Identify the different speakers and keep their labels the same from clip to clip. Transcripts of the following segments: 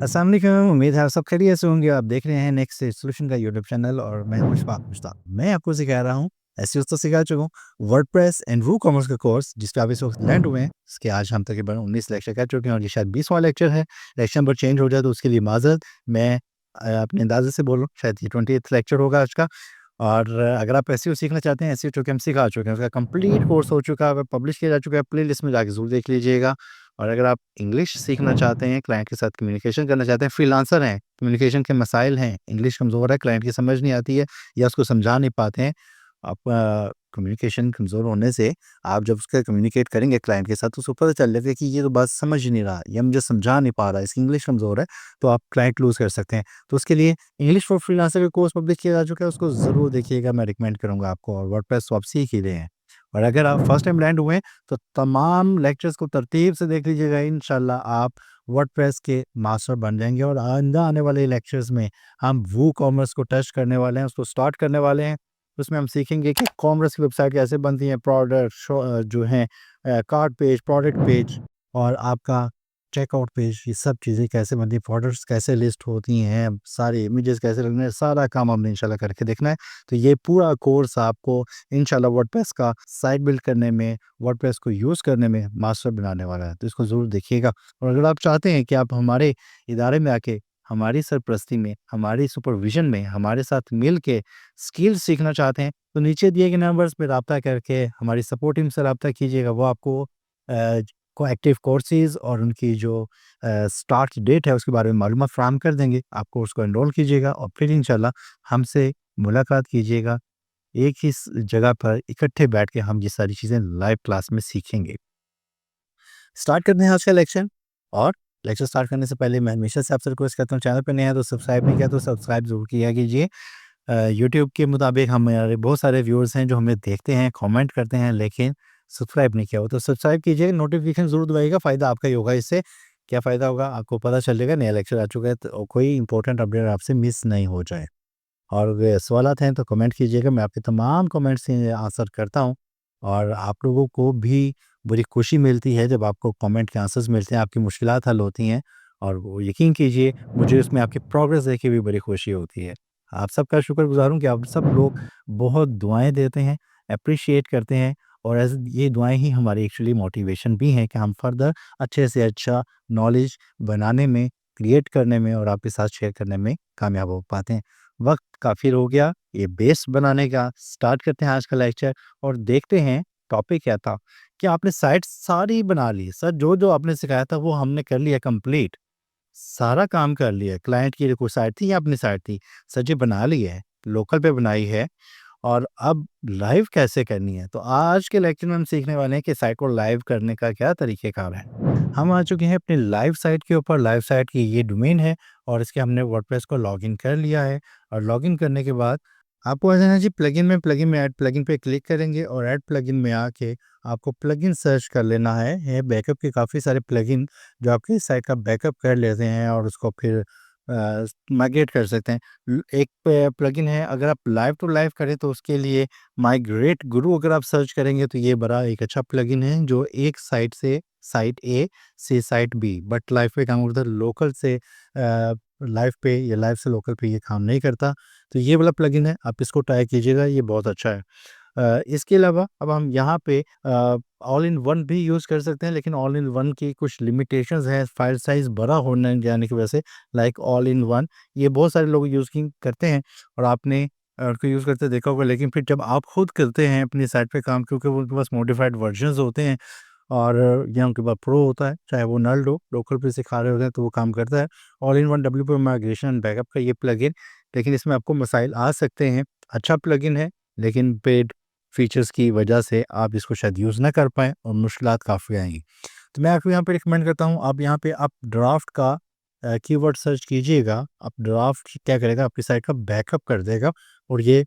Speaker 1: अस्सलाम वालेकुम, उम्मीद है आप सब खैरियत से होंगे। आप देख रहे हैं नेक्स्ट सॉल्यूशन का यूट्यूब चैनल और मैं हूं मुशताक मुश्ताक। मैं आपको सिखा रहा हूं, एसईओ तो सिखा चुका हूं, वर्डप्रेस एंड वूकॉमर्स का कोर्स जिस पे आप इस वक्त लैंड हुए हैं। इसके आज हम तकरीबन 19 लेक्चर कर चुके हैं और ये शायद 20वां लेक्चर है। लेक्चर नंबर चेंज हो जाए तो उसके लिए माजरत। मैं अपने अंदाजे से बोल रहा हूँ, शायद ये 20th लेक्चर होगा आज का। और अगर आप एसईओ सीखना चाहते हैं, एसईओ चूँकि हम सिखा चुके हैं, उसका कंप्लीट कोर्स हो चुका है, पब्लिश किया जा चुका है, प्लेलिस्ट में जाके ज़रूर देख लीजिएगा। और अगर आप इंग्लिश सीखना चाहते हैं, क्लाइंट के साथ कम्युनिकेशन करना चाहते हैं, फ्रीलांसर हैं, कम्युनिकेशन के मसाइल हैं, इंग्लिश कमज़ोर है, क्लाइंट की समझ नहीं आती है या उसको समझा नहीं पाते हैं, आप कम्युनिकेशन कमज़ोर होने से आप जब उसका कम्युनिकेट करेंगे क्लाइंट के साथ तो उसको पता चल जाएगा कि ये तो बात समझ ही नहीं रहा, ये मुझे समझा नहीं पा रहा है, इसकी इंग्लिश कमज़ोर है, तो आप क्लाइंट लूज़ कर सकते हैं। तो उसके लिए इंग्लिश फॉर फ्रीलांसर का कोर्स पब्लिश किया जा चुका है, उसको ज़रूर देखिएगा, मैं रिकमेंड करूँगा आपको। और वर्डप्रेस तो आप सीख ही रहे हैं। और अगर आप फर्स्ट टाइम लैंड हुए हैं, तो तमाम लेक्चर्स को तरतीब से देख लीजिएगा, इंशाल्लाह आप वर्डप्रेस के मास्टर बन जाएँगे। और आइंदा आने वाले लेक्चर्स में हम वूकॉमर्स को टच करने वाले हैं, उसको स्टार्ट करने वाले हैं। उसमें हम सीखेंगे कि कॉमर्स की वेबसाइट कैसे बनती है, प्रोडक्ट जो हैं, कार्ट पेज, प्रोडक्ट पेज और आपका चेकआउट पेज, ये सब चीज़ें कैसे बनती हैं, प्रोडक्ट्स कैसे लिस्ट होती हैं, सारे इमेजेस कैसे लगने हैं, सारा काम हमने इंशाल्लाह करके देखना है। तो ये पूरा कोर्स आपको इंशाल्लाह वर्डप्रेस का साइट बिल्ड करने में, वर्डप्रेस को यूज़ करने में मास्टर बनाने वाला है। तो इसको ज़रूर देखिएगा। और अगर आप चाहते हैं कि आप हमारे इदारे में आके हमारी सरपरस्ती में, हमारी सुपरविज़न में, हमारे साथ मिल के स्किल्स सीखना चाहते हैं, तो नीचे दिए गए नंबर्स पे राब्ता करके हमारी सपोर्ट टीम से राब्ता कीजिएगा। वो आपको को एक्टिव कोर्सेज़ और उनकी जो स्टार्ट डेट है उसके बारे में मालूमात फ़राहम कर देंगे। आप कोर्स को एनरोल कीजिएगा और फिर इंशाल्लाह हमसे मुलाकात कीजिएगा। एक ही जगह पर इकट्ठे बैठ के हम ये सारी चीज़ें लाइव क्लास में सीखेंगे। स्टार्ट करते हैं आज का लेक्चर। और लेक्चर स्टार्ट करने से पहले मैं हमेशा से आपसे रिक्वेस्ट करता हूँ, चैनल पे नए हैं तो सब्सक्राइब नहीं किया तो सब्सक्राइब ज़रूर किया कीजिए। यूट्यूब के मुताबिक हमारे बहुत सारे व्यूअर्स हैं जो हमें देखते हैं, कमेंट करते हैं, लेकिन सब्सक्राइब नहीं किया हो तो सब्सक्राइब कीजिए, नोटिफिकेशन ज़रूर दबाइएगा, फ़ायदा आपका ही होगा इससे। क्या फ़ायदा होगा? आपको पता चलेगा नया लेक्चर आ चुका है तो कोई इंपॉर्टेंट अपडेट आपसे मिस नहीं हो जाए। और अगर सवालात हैं तो कमेंट कीजिएगा, मैं आपके तमाम कमेंट्स के आंसर करता हूँ। और आप लोगों को भी बड़ी खुशी मिलती है जब आपको कमेंट के आंसर्स मिलते हैं, आपकी मुश्किलात हल होती हैं। और वो यकीन कीजिए, मुझे उसमें आपकी प्रोग्रेस देख के भी बड़ी खुशी होती है। आप सबका शुक्रगुज़ार हूँ कि आप सब लोग बहुत दुआएँ देते हैं, एप्रिशिएट करते हैं। और ये दुआएँ ही हमारी एक्चुअली मोटिवेशन भी हैं कि हम फर्दर अच्छे से अच्छा नॉलेज बनाने में, क्रिएट करने में और आपके साथ शेयर करने में कामयाब हो पाते हैं। वक़्त काफ़ी हो गया ये बेस बनाने का, स्टार्ट करते हैं आज का लेक्चर और देखते हैं टॉपिक क्या था। कि आपने साइट सारी बना ली, सर जो-जो आपने सिखाया था वो हमने कर लिया कंप्लीट, सारा काम कर लिया। क्लाइंट की कोई साइट थी या अपनी साइट थी, सर जी बना ली है, लोकल पे बनाई है और अब लाइव कैसे करनी है। तो आज के लेक्चर में हम सीखने वाले हैं कि साइट को लाइव करने का क्या तरीक़ेकार है। हम आ चुके हैं अपनी लाइव साइट के ऊपर, लाइव साइट की ये डोमेन है और इसके हमने वर्डप्रेस को लॉगिन कर लिया है। और लॉगिन करने के बाद आपको आ जाना जी प्लगइन में ऐड प्लगइन पे क्लिक करेंगे और ऐड प्लगइन में आके आपको प्लगइन सर्च कर लेना है। ये बैकअप के काफ़ी सारे प्लगइन जो आपकी साइट का बैकअप कर लेते हैं और उसको फिर माइग्रेट कर सकते हैं। एक प्लगइन है, अगर आप लाइव टू लाइव करें तो उसके लिए माइग्रेट गुरु अगर आप सर्च करेंगे तो ये बड़ा एक अच्छा प्लगइन है जो एक साइट से साइट ए से साइट बी बट लाइव पे काम करता है, लोकल से लाइव पे या लाइव से लोकल पे ये काम नहीं करता। तो ये वाला प्लगइन है, आप इसको ट्राई कीजिएगा, ये बहुत अच्छा है। इसके अलावा अब हम यहाँ पे ऑल इन वन भी यूज़ कर सकते हैं, लेकिन ऑल इन वन की कुछ लिमिटेशंस हैं, फाइल साइज़ बड़ा होने जाने की वजह से। लाइक ऑल इन वन ये बहुत सारे लोग यूज़ करते हैं और आपने उनको यूज़ करते देखा होगा, लेकिन फिर जब आप खुद करते हैं अपनी साइट पे काम, क्योंकि वो उनके पास मॉडिफाइड वर्जन्स होते हैं और या उनके पास प्रो होता है, चाहे वो नल्ड हो, लोकल पे सिखा रहे होते हैं तो वो काम करता है। All in one WP migration and backup का ये प्लगइन, लेकिन इसमें आपको मसाइल आ सकते हैं। अच्छा प्लगइन है, लेकिन पेड फीचर्स की वजह से आप इसको शायद यूज़ ना कर पाएँ और मुश्किलात काफ़ी आएँगी। तो मैं आपको यहाँ पे रिकमेंड करता हूँ, आप यहाँ पे आप ड्राफ्ट का कीवर्ड सर्च कीजिएगा। आप ड्राफ्ट क्या करेगा, आपकी साइट का बैकअप कर देगा। और ये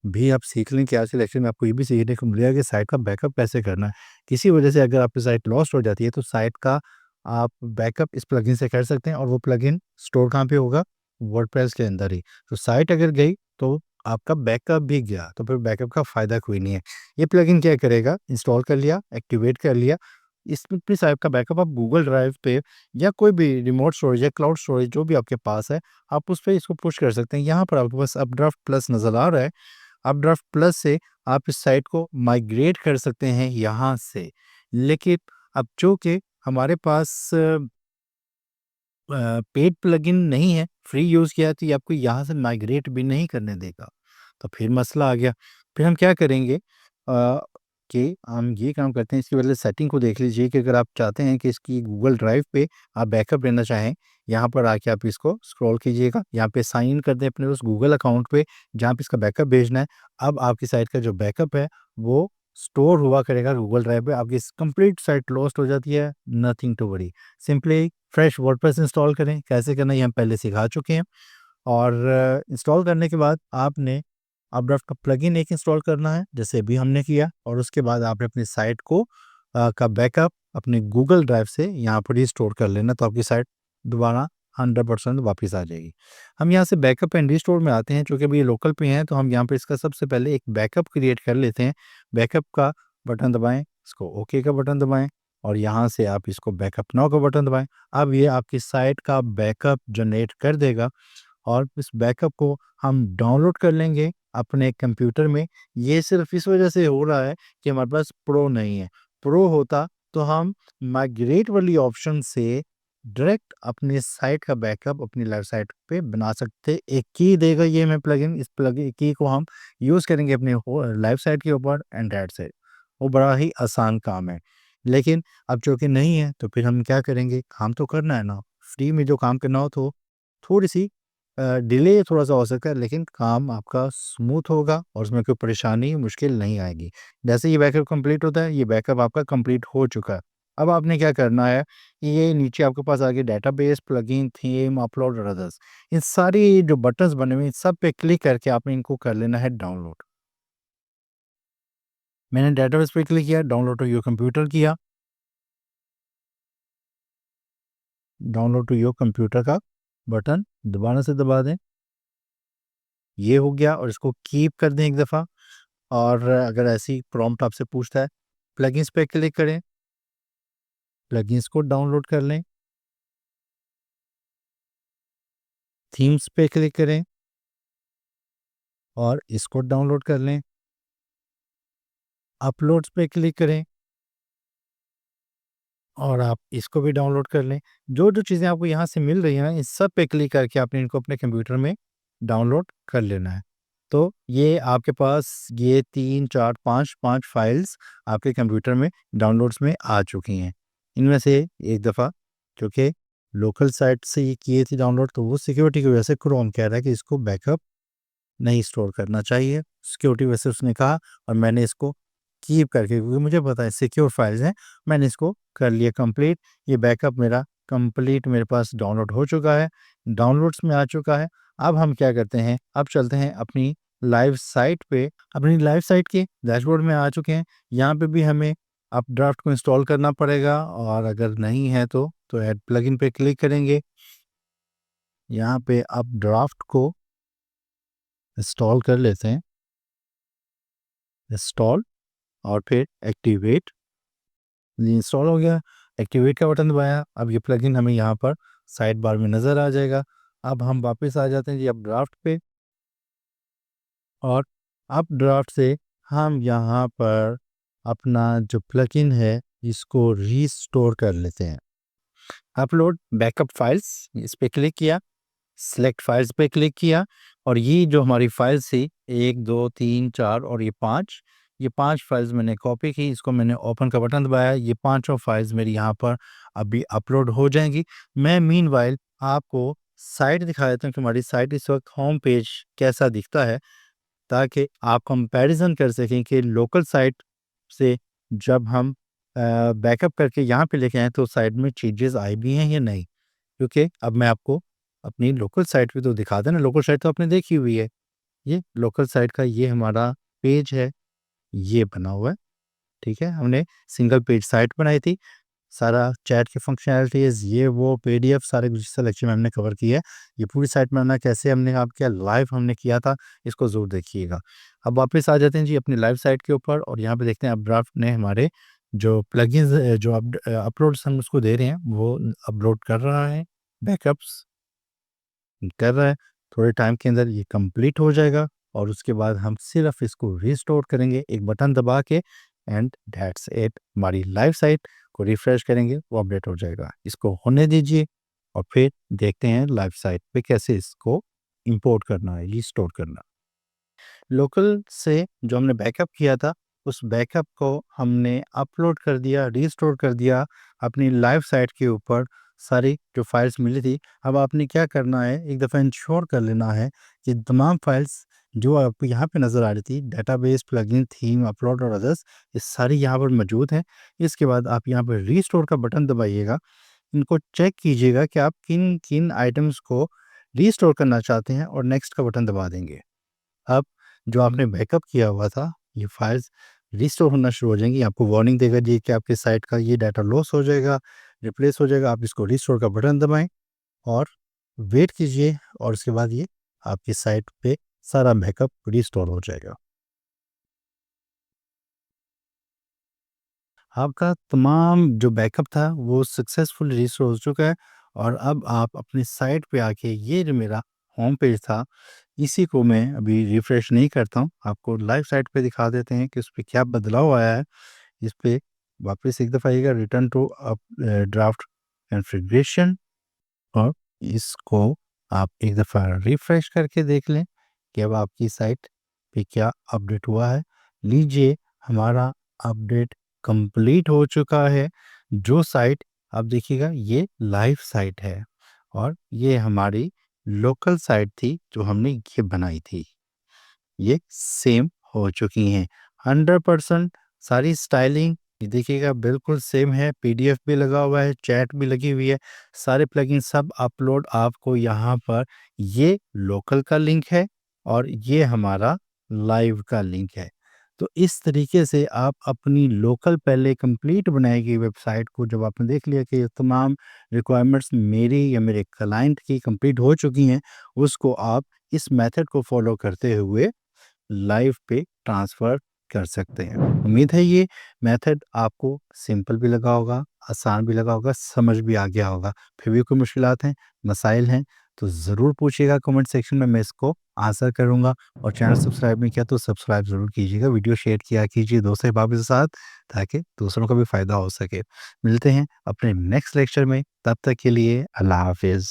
Speaker 1: भी आप सीख लें कि आज के लेक्चर में आपको ये भी सीखने को मिलेगा कि साइट का बैकअप कैसे करना है। किसी वजह से अगर आपकी साइट लॉस्ट हो जाती है तो साइट का आप बैकअप इस प्लगइन से कर सकते हैं। और वो प्लगइन स्टोर कहाँ पे होगा? वर्डप्रेस के अंदर ही। तो साइट अगर गई तो आपका बैकअप भी गया, तो फिर बैकअप का फ़ायदा कोई नहीं है। ये प्लगइन क्या करेगा, इंस्टॉल कर लिया, एक्टिवेट कर लिया, इस अपनी साइट का बैकअप आप गूगल ड्राइव पे या कोई भी रिमोट स्टोरेज या क्लाउड स्टोरेज जो भी आपके पास है, आप उस पे इसको पुश कर सकते हैं। यहाँ पर आपके पास अपड्राफ्ट प्लस नज़र आ रहा है। अपड्राफ्ट प्लस से आप इस साइट को माइग्रेट कर सकते हैं यहाँ से। लेकिन अब चूँकि हमारे पास पेड प्लगइन नहीं है, फ्री यूज़ किया है, तो ये आपको यहाँ से माइग्रेट भी नहीं करने देगा। तो फिर मसला आ गया। फिर हम क्या करेंगे कि हम ये काम करते हैं, इसकी पहले सेटिंग को देख लीजिए कि अगर आप चाहते हैं कि इसकी गूगल ड्राइव पे आप बैकअप लेना चाहें, यहाँ पर आके आप इसको स्क्रॉल कीजिएगा। यहाँ पे साइन इन कर दें अपने उस गूगल अकाउंट पे जहाँ पे इसका बैकअप भेजना है। अब आपकी साइट का जो बैकअप है वो स्टोर हुआ करेगा गूगल ड्राइव पे। आपकी कंप्लीट साइट लॉस्ट हो जाती है, nothing to worry. Simply fresh WordPress install करें। कैसे करना है ये हम पहले सिखा चुके हैं। और इंस्टॉल करने के बाद आपने अपड्राफ्ट का प्लगइन एक इंस्टॉल करना है, जैसे अभी हमने किया, और उसके बाद आपने अपनी साइट को का बैकअप अपने गूगल ड्राइव से यहाँ पर ही स्टोर कर लेना, तो आपकी साइट दोबारा 100% वापस आ जाएगी। हम यहाँ से बैकअप एंड रिस्टोर में आते हैं। चूँकि अभी ये लोकल पे हैं, तो हम यहाँ पे इसका सबसे पहले एक बैकअप क्रिएट कर लेते हैं। बैकअप का बटन दबाएँ, इसको ओके का बटन दबाएँ और यहाँ से आप इसको बैकअप नाउ का बटन दबाएँ। अब ये आपकी साइट का बैकअप जनरेट कर देगा और इस बैकअप को हम डाउनलोड कर लेंगे अपने कंप्यूटर में। ये सिर्फ इस वजह से हो रहा है कि हमारे पास प्रो नहीं है। प्रो होता तो हम माइग्रेट वाली ऑप्शन से डायरेक्ट अपनी साइट का बैकअप अपनी लाइव साइट पे बना सकते। एक की देगा ये हमें प्लगइन, इस प्लगइन की को हम यूज़ करेंगे अपने लाइव साइट के ऊपर एंड दैट्स इट। वो बड़ा ही आसान काम है। लेकिन अब चूँकि नहीं है, तो फिर हम क्या करेंगे, काम तो करना है ना। फ्री में जो काम करना हो तो थोड़ी-सी डिले थोड़ा-सा हो सकता है, लेकिन काम आपका स्मूथ होगा और उसमें कोई परेशानी, मुश्किल नहीं आएगी। जैसे ये बैकअप कंप्लीट होता है, ये बैकअप आपका कंप्लीट हो चुका है। अब आपने क्या करना है, ये नीचे आपके पास आ गए डेटाबेस, प्लगइन, थीम, अपलोड और अदर्स। इन सारी जो बटन्स बने हुए हैं, इन सब पे क्लिक करके आपने इनको कर लेना है डाउनलोड। मैंने डेटाबेस पे क्लिक किया, डाउनलोड टू योर कंप्यूटर किया। डाउनलोड टू योर कंप्यूटर का बटन दोबारा से दबा दें। ये हो गया और इसको कीप कर दें एक दफ़ा। और अगर ऐसी प्रॉम्प्ट आपसे पूछता है, प्लगइन्स पे क्लिक करें, प्लगइन्स को डाउनलोड कर लें। थीम्स पे क्लिक करें और इसको डाउनलोड कर लें। अपलोड्स पे क्लिक करें और आप इसको भी डाउनलोड कर लें। जो-जो चीज़ें आपको यहाँ से मिल रही हैं ना, इस सब पे क्लिक करके आपने इनको अपने कंप्यूटर में डाउनलोड कर लेना है। तो ये आपके पास ये 3, 4, 5 फाइल्स आपके कंप्यूटर में डाउनलोड्स में आ चुकी हैं। इनमें से एक दफ़ा क्योंकि लोकल साइट से ये किए थे डाउनलोड, तो वो सिक्योरिटी की वजह से क्रोम कह रहा है कि इसको बैकअप नहीं स्टोर करना चाहिए। सिक्योरिटी वजह से उसने कहा और मैंने इसको कीप करके, क्योंकि मुझे पता है सिक्योर फाइल्स हैं, मैंने इसको कर लिया कंप्लीट। ये बैकअप मेरा कंप्लीट मेरे पास डाउनलोड हो चुका है, डाउनलोड्स में आ चुका है। अब हम क्या करते हैं, अब चलते हैं अपनी लाइव साइट पे। अपनी लाइव साइट के डैशबोर्ड में आ चुके हैं। यहाँ पे भी हमें अपड्राफ्ट को इंस्टॉल करना पड़ेगा और अगर नहीं है तो ऐड प्लगइन पे क्लिक करेंगे। यहाँ पे अपड्राफ्ट को इंस्टॉल कर लेते हैं, इंस्टॉल और फिर एक्टिवेट। ये इंस्टॉल हो गया, एक्टिवेट का बटन दबाया। अब ये प्लगइन हमें यहाँ पर साइड बार में नज़र आ जाएगा। अब हम वापस आ जाते हैं जी अपड्राफ्ट पे और अपड्राफ्ट से हम यहाँ पर अपना जो प्लगइन है इसको रीस्टोर कर लेते हैं। अपलोड बैकअप फाइल्स इस पे क्लिक किया, सिलेक्ट फाइल्स पे क्लिक किया और ये जो हमारी फाइल्स थी 1, 2, 3, 4 और ये 5 फाइल्स मैंने कॉपी की, इसको मैंने ओपन का बटन दबाया। ये पाँचों फाइल्स मेरी यहाँ पर अभी अपलोड हो जाएंगी। मैं मीनवाइल आपको साइट दिखा देता हूँ कि हमारी साइट इस वक्त होम पेज कैसा दिखता है, ताकि आप कंपैरिजन कर सकें कि लोकल साइट से जब हम बैकअप करके यहाँ पे लेके आए तो साइट में चेंजेस आए भी हैं या नहीं। क्योंकि अब मैं आपको अपनी लोकल साइट पे तो दिखा देना, लोकल साइट तो आपने देखी हुई है। ये लोकल साइट का ये हमारा पेज है, ये बना हुआ है, ठीक है? हमने सिंगल पेज साइट बनाई थी, सारा चैट की फंक्शनैलिटीज़ ये वो पीडीएफ सारे कुछ हिस्सा लेक्चर में हमने कवर किया है। ये पूरी साइट बनाना कैसे हमने आप क्या लाइव हमने किया था, इसको ज़रूर देखिएगा। अब वापस आ जाते हैं जी अपनी लाइव साइट के ऊपर और यहाँ पे देखते हैं अपड्राफ्ट ने हमारे जो प्लगइन्स जो अपलोड्स हम उसको दे रहे हैं वो अपलोड कर रहा है, बैकअप्स कर रहा है। थोड़े टाइम के अंदर ये कंप्लीट हो जाएगा और उसके बाद हम सिर्फ इसको रिस्टोर करेंगे एक बटन दबा के, एंड दैट्स इट। हमारी लाइव साइट को रिफ्रेश करेंगे, वो अपडेट हो जाएगा। इसको होने दीजिए और फिर देखते हैं लाइव साइट पे कैसे इसको इंपोर्ट करना है, रिस्टोर करना। लोकल से जो हमने बैकअप किया था, उस बैकअप को हमने अपलोड कर दिया, रिस्टोर कर दिया अपनी लाइव साइट के ऊपर। सारी जो फाइल्स मिली थी, अब आपने क्या करना है, एक दफ़ा इंश्योर कर लेना है कि तमाम फाइल्स जो आपको यहाँ पे नज़र आ रही थी, डेटाबेस, प्लगइन, थीम, अपलोड और अदर्स, ये सारी यहाँ पर मौजूद हैं। इसके बाद आप यहाँ पर रिस्टोर का बटन दबाइएगा। इनको चेक कीजिएगा कि आप किन किन आइटम्स को रिस्टोर करना चाहते हैं और नेक्स्ट का बटन दबा देंगे। अब जो आपने बैकअप किया हुआ था, ये फाइल्स रिस्टोर होना शुरू हो जाएँगी। आपको वार्निंग देगा जी कि आपके साइट का ये डाटा लॉस हो जाएगा, रिप्लेस हो जाएगा। आप इसको रिस्टोर का बटन दबाएँ और वेट कीजिए और उसके बाद ये आपकी साइट पे सारा बैकअप रिस्टोर हो जाएगा। आपका तमाम जो बैकअप था वो सक्सेसफुली रिस्टोर हो चुका है और अब आप अपनी साइट पे आके, ये जो मेरा होम पेज था, इसी को मैं अभी रिफ्रेश नहीं करता हूँ, आपको लाइव साइट पे दिखा देते हैं कि उस पे क्या बदलाव आया है। इस पे वापस एक दफ़ा आइएगा, रिटर्न टू ड्राफ्ट कॉन्फ़िगरेशन, और इसको आप एक दफ़ा रिफ्रेश करके देख लें कि अब आपकी साइट पे क्या अपडेट हुआ है। लीजिए, हमारा अपडेट कंप्लीट हो चुका है। जो साइट आप देखिएगा, ये लाइव साइट है और ये हमारी लोकल साइट थी जो हमने ये बनाई थी। ये सेम हो चुकी हैं 100%। सारी स्टाइलिंग ये देखिएगा बिल्कुल सेम है। पीडीएफ भी लगा हुआ है, चैट भी लगी हुई है, सारे प्लगइन सब अपलोड आपको यहाँ पर, ये लोकल का लिंक है और ये हमारा लाइव का लिंक है। तो इस तरीके से आप अपनी लोकल पहले कंप्लीट बनाई गई वेबसाइट को, जब आपने देख लिया कि ये तमाम रिक्वायरमेंट्स मेरी या मेरे क्लाइंट की कंप्लीट हो चुकी हैं, उसको आप इस मेथड को फॉलो करते हुए लाइव पे ट्रांसफ़र कर सकते हैं। उम्मीद है ये मेथड आपको सिंपल भी लगा होगा, आसान भी लगा होगा, समझ भी आ गया होगा। फिर भी कोई मुश्किलात हैं, मसाइल हैं, तो ज़रूर पूछिएगा कमेंट सेक्शन में, मैं इसको आंसर करूँगा। और चैनल सब्सक्राइब नहीं किया तो सब्सक्राइब ज़रूर कीजिएगा, वीडियो शेयर किया कीजिए दोस्तों अहबाब के साथ, ताकि दूसरों को भी फ़ायदा हो सके। मिलते हैं अपने नेक्स्ट लेक्चर में, तब तक के लिए अल्लाह हाफ़िज़।